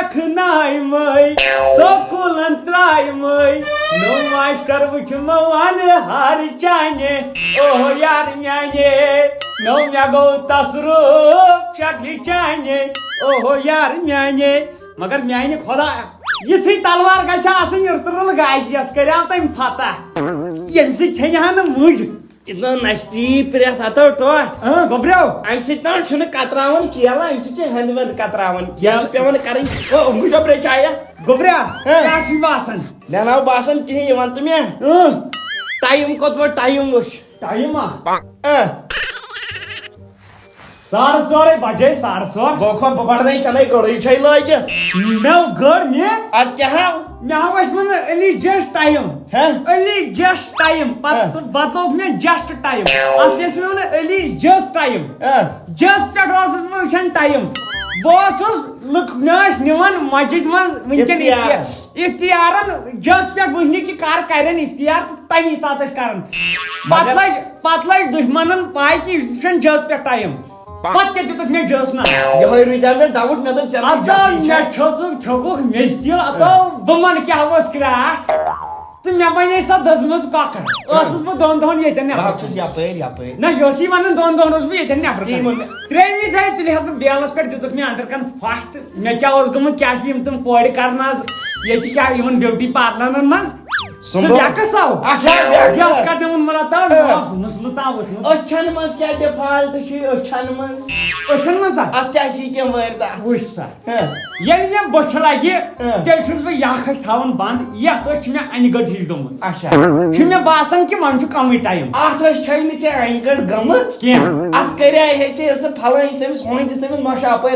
देखनाय सकुलन त्रायमय no master वुचमवान हर चाने ओह यार म्याने no म्या गो तसरूफ शक्ल चाने ओह यार म्याने मगर म्याने खुदा यसी तलवार गछ आसन इरतरल गायस करया तम फता यमसि छन्यान मुज इतना नस्ती प्रेत हतो टोट गोब्रो अम सितना छुन कतरावन कियाला अम सिच हंदवंद कतरावन या पेवन करन ओ मुजो ब्रेचाया गोब्रा क्या छी बासन ना ना बासन की यवन तुमे टाइम कोत टाइम वश टाइम साढ़े 4 बजे 4:30 गोखो बबड़दै चलै गड़ै छै लगे नौ गड़ ने आ क्या मैं वस मन Ali just time Ali just time पत बतो में जस्ट टाइम असलिस में मन अली जस्ट टाइम जस्ट पेट वास वचन टाइम बॉसस लुक नास निवन मस्जिद मज मुमकिन इफ्तियारन जस्ट पेट वहनी की कार करन इफ्तियार तमी साथ करन पतलाई दुश्मनन पाई की जस्ट पेट टाइम पत के दितक मे जस ना यह रुदा में डाउट में तो चला आता मे छोको मेस्तिल आता बमन क्या वस क्राट तो मे बने सा दसमस काकर असस ब दोन येते ने बाक्स यापर ना योसी मन दोन उस भी येते ने त्रेमी थाई तिले हक बेलस पेट दितक मे अंदर कन फास्ट मे क्या ओस गम क्या यम तुम कोड करनास येति क्या इवन ब्यूटी पार्लर मस सुन या कसाव अच्छा क्या करते मन मराता नस्लता वत अछन मस क्या डिफॉल्ट छी अछन मस अत्याशी के वरदा वसा येल मे बछ लागे तेल छुस बे या खस थावन बंद या तो छ मे अनगड हिल गमस अच्छा छ मे बासन कि मन छ कम टाइम आत छन से अनगड गमस के अत करया हे छ फलन तमिस होइन तमिस नशा पर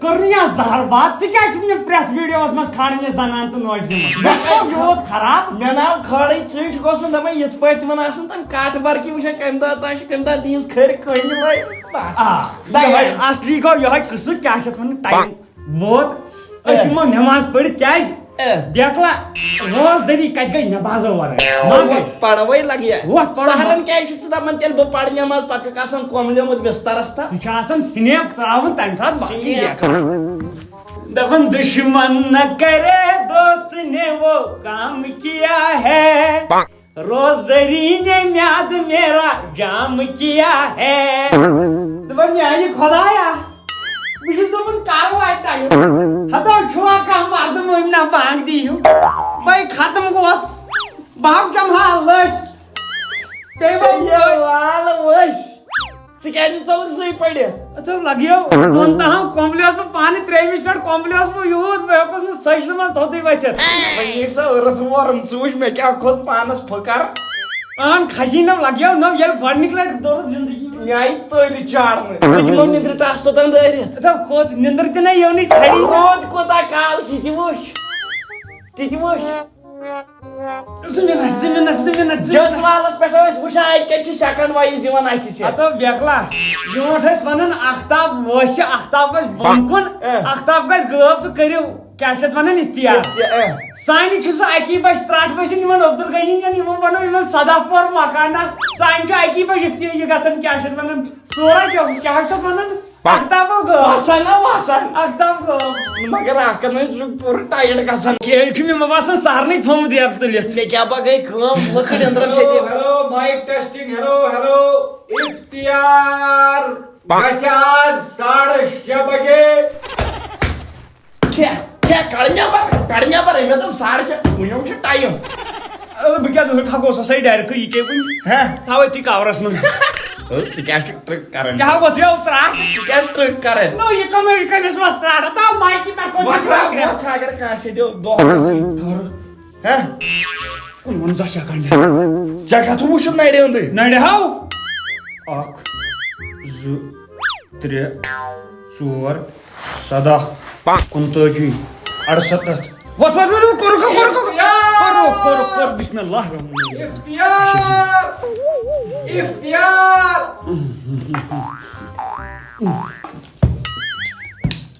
करनिया जहर बात से क्या छ प्रेस वीडियोस मस खाने सनान तो नोज बच्चों बहुत खराब मे नाव खड़े चीट कोस में दम यत पट मन आसन तम काट बार की वश कंदा ताश कंदा दीस खर कोइन लय असली को यह किस क्या छ मन टाइम बहुत असिमो नमाज पढ़ क्या देखला रोज दरी कट गई नमाज वर मत पढ़वई लगिया सहरन क्या छ सदा मन तेल ब पढ़ नमाज पट कासन कोमले मत बिस्तरस्ता सिखासन स्नैप त्रावन तम साथ बाकी देख दबन दुश्मन न करे दोस्त ने वो काम किया है रोजरी ने म्याद मेरा जाम किया है दबन यानी खुदाया विशेष दबन कारवाई टाइम हतो छुआ का मर्द मोइना बांग दी हूं भाई खत्म गोस बाप जमहा लश टेबल ये वाल वश सिकायत चलक सही पड़े अच्छा लगियो दोन ता हम कॉम्प्लेक्स में पानी 23 मिनट कॉम्प्लेक्स में यूज बेकोस में सही में धोती बचत ये सब औरत वरम चूज में क्या खुद पानस फकर आन खजीना लगियो न ये बड़ निकला दो जिंदगी न्याय तो रिचार में कुछ मन निद्र टास तो तंद रे अच्छा खुद निंद्र ते नहीं योनी छड़ी रोज कोता काल तिति wash Zimina. Just walas petos wushai ketchi second wise yvan aithis. Ato bekla. Yothas vanan aftab washa aftab gas bonkun aftab gas gab to kariu kashat vanan iftiyar. Sign chus aki bash strat bash niman Abdul Ghani ya niman bano niman Sadapur makana sign cha aki bash iftiyar ye gasan kashat vanan sora kashat vanan Aftab go. Wasan. Aftab go. मगर आकर ने पूरा tired का सन खेल की में वासन सारनी थम दिया तो ले क्या बा गई काम लखन अंदर से hello mic testing hello Iftiyar 50:30 बजे क्या कड़िया पर मैं तो 6:30 मुझे से टाइम अब बिका तो खागो सही डायरेक्ट ये के हैं थावे ती कावरस में Psychiatric trick current. क्या वो थियो उतरा? Psychiatric current. No, ये American is was strata. ताऊ माइकी पर कोई trick करे. अच्छा अगर कैसे दो हैं? उन जाशा करने. जगह तो मुझे नहीं दे उन्हें. नहीं दे हाउ? आक, ज़, 3, 4, 7, 29, 68. What? करो बिस्मिल्लाह इफ्तियार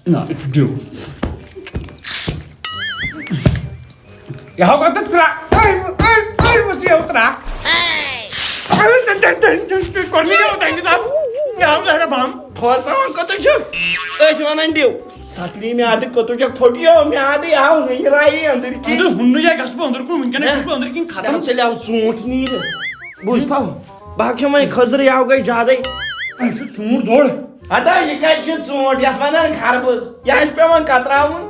ना do यहाँ का तो ट्रा वो क्या ट्रा करनी नहीं होता है ಯಾವ ಜಾಗ balm Khostavan kotu chuk. Ashwanan diu. Sakri me adi kotu chuk thogiyo me adi yaw hingirai andir ki. ಅದು ಹುಣ್ಣು ಜಾಗ ಕಸ್ಬ ಅಂದ್ರಕು ಮುಂಕನೆ ಕಸ್ಬ ಅಂದ್ರಕಿನ್ ಖಾತಾ Tam se yaw zoont ni re. Buztav. Bakyo mai khazır yaw gai jadai. ಅಯ್ಯೋ ಚೂರ್ ದೋಡ್ Ada yikay chut zoont yatmanan kharbuz. Yash pevan katravun.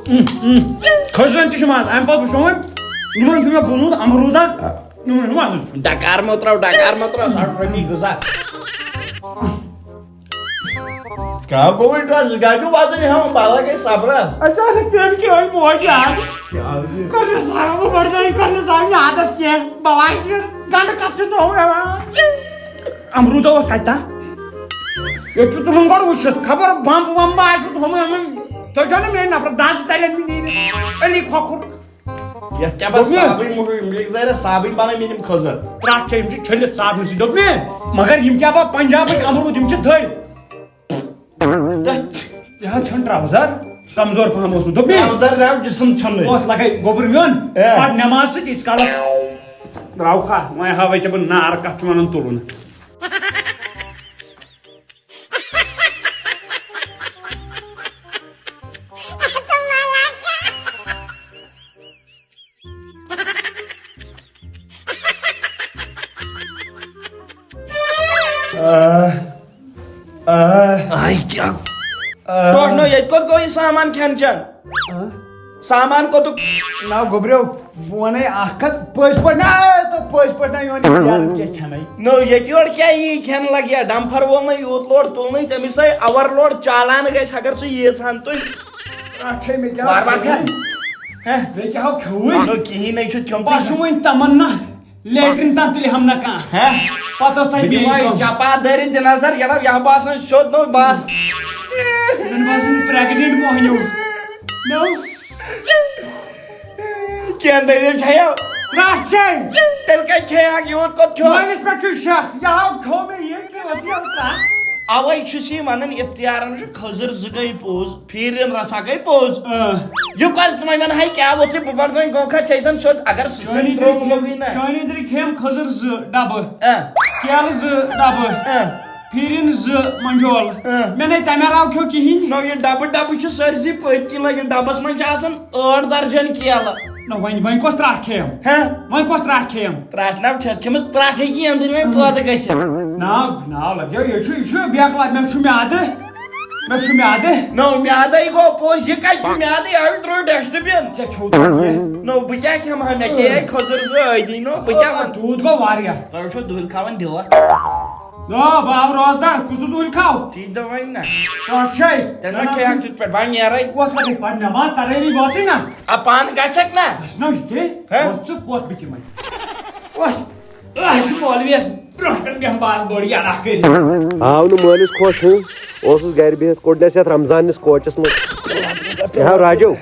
ಖಜನ್ ತಿಶಮಾಲ್ ಐ ಆಮ್ ಪಾಪ ಶೋಮ್ ನಿಮನ್ ಫಿಮಾ ಬುನುದ್ ಅಮರುದ ನಿಮನ್ ಮಾಜು Dakar motrav sarframi guza. Kau kowe dras gagu bazu ni ham bala ke sabras. अचानक पेन की होई मोजा करने साहब को बढ़ जाए करने साहब ने आदत किया बवाश गांड कच्चे तो हो गया अमरूद वो खाता ये तो तुम कर उस खबर बम बम आश तो हम तो जाने मैं ना पर दांत साइलेंट भी नहीं Ali खोखुर Ya kya bas sabi mu milk zara sabi bana benim khazır. Track change छले साथ में दोप में मगर यम क्या बा पंजाब के अमरूद यम छ धड़ यहाँ छन ट्राउजर कमजोर पहम ओस दोप में Kamzar rav jism chhanne. ओस लगे गोबर मियोन पाट नमाज से इस काला राव खा मैं हवे छ बन नार कछ मनन तुलुन Ay kya? Toh no ye kot koi saman khanchan. Saman ko tu ना गोबरेव वने आखत पज पड़ना तो पज पड़ना योनी यार के छनई no ye kyor kya ye khan lagya dumper wol na yut lord tulnai temisai our lord chalan gais agar se ye chan to अच्छे में क्या बार khan. वे क्या हो खवे No kihi nahi chut kyum पासुमन तमन्ना लेट्रिन तंतुली हम ना का हैं पतोस ताई बे Bhai chapa dari dinazar yala ya basan shod no bas. नन बासन प्रेग्नेंट मोहयो नो Kya dalil chaya? राशे Tel ka chaya yut kot kyo. माइनस पेट्रिशा यहाँ खो में ये के वसिया उतरा Away chusi manan iftiaran ju khazır zgai poz firin rasa gai poz. You guys my man hai kya wote bubardan gokha chaisan shod agar Johnny strong logi na. जोनी दरी खेम खजर ज डब केल ज डब फिरिन ज मंजोल मैंने तमेराव क्यों किहिन No ye dab chu sarzi pötki lagi dabas man chasan 8 darjan kiyala. न वहीं कोस त्राट खेम Huh? वहीं कोस त्राट Khem Tratnab chat kemis trat hegi andir me pöt gaisi. ना लगे ये छु बेकला मैं छु में आदे No me adai go poz ye kai chu me adai I throw dustbin. जे छोटा No bujak ham ha me ke khazır z aidi no bujak. दूध को वारिया Tar chu dul khavan dewa. नो बाब रोजदार कुछ दूध खाओ Ti da vai na. राक्षय Tanma ke hak chut pet ban yarai. वो लगे पर नमाज तारेरी वाची ना Apan gachak na. हसना के हैं? वो चुप बहुत बिकी मैं वाह मौलवी ब्रोकन के हम बात बढ़िया रख गई आव नु मालिस खोश हूँ ओसुस घर बिहत कोडने से रमजान निस कोचस में क्या राजो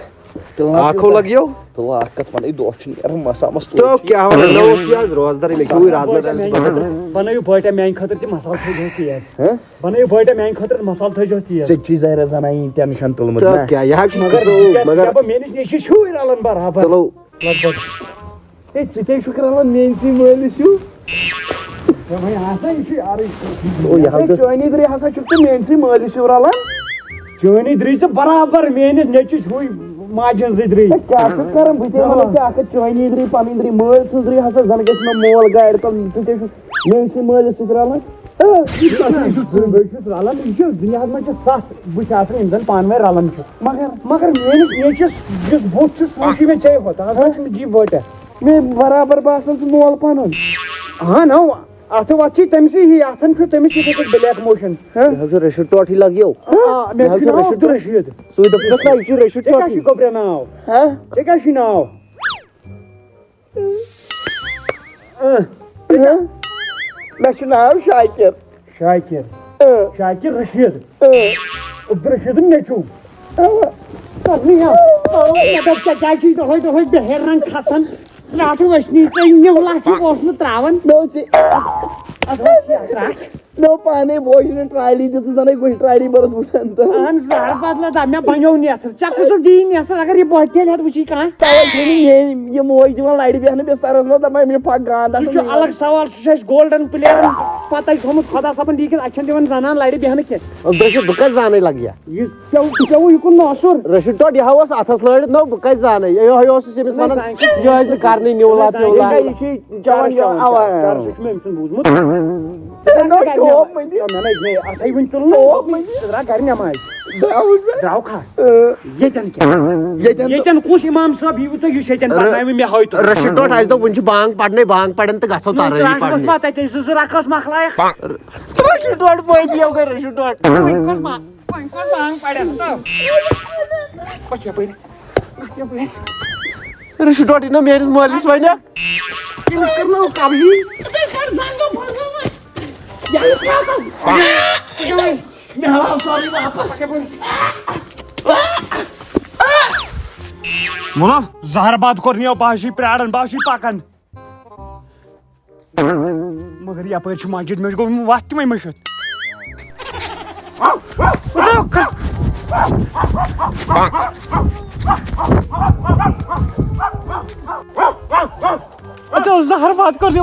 आंखों लगियो तो आकत पने दोछन यार मसा मस्त तो क्या हो नो सियाज रोजदारी में क्यों राजमा बनायो बटे मैं खतर के मसाला थे जोती है हैं बनायो बटे मैं खतर मसाला थे जोती है से चीज है रजानाई टेंशन तुलमत तो ना क्या यहाँ मगर अब मैंने ये शू इरालन बराबर चलो लगभग ए चिते शुक्रवार मेंसी मोलिसु तो भाई आसा इशू यार ओ यहाँ तो चोनी दरी हसा चुप मेंसी मोलिसु इरालन चोनी दरी से बराबर मेनिस नेचु हुई माजन जिद्री क्या करम बुते मला क्या आकत चोनी दरी पामिंदरी मोल सुदरी हसा जन गस न मोल गाइड तो तुते मेंसी मोल सुदराला दुनिया में सत बुत इंसान पान में रलन मगर मेनिस ये बुत सूशी में चाहिए होता जी बट मैं बराबर बासन मोल पान हाँ ना अथ वत तमसी ही अथन तमिस ब्लैक मोशन यहाँ जो रशीद टोटी लगियो मे रशीद सुई दपस ना इशू रशीद टोटी गोब्रे नाव हां क्या नाव मैं नाम शाकिर रशीद अब्दुल नेचू चाची दह बेहरन खसन लाठू वसनी न्यू लाठी ओस त्रावन No पाने बोझ ने ट्रायली दिस जाने कोई ट्रायली बरस बुझन तो अन जार बदला दा मैं बन्यो नेथर चकुस दी नेसर अगर ये बोटेल है वुची कहां ये मोज दिवान लाइट बेहन बेसार न त मैं फक गांदा सु अलग सवाल सु गोल्डन प्लेयर पता थोमुत खुदा सबन दीक अखन दिवन जानान लाइट बेहन के रशीद बकस जाने लग गया ये क्यों युकुन नसुर रशीद तो यह was अथस लड़ न बकस जाने ये ओस सेमिस वन ये आज करने न्यूला प्योला ये जवान आवा चार सुच में सुन बुझमुत मैं अथई वन तुल रा घर नमाज द्राव खा येतन कुछ इमाम साहब यू तो येतन पढ़नाय में होय तो रशीद तो आज तो वंच बांग पड़न त गसो तार बस बात है इस रखस मखलाय रशीद तो पॉइंट दियो कर रशीद तो बांग पड़न तो बस पे रशीद तो न मेरे मालिस वने किस करनो कब्जी कर सांगो फसो सॉरी वापस के बोलो जहर बात करनी बाशी प्राड़न बाशी पाकन मगर यपर मस्जिद में गो वस्त में मशत जहर बात करनी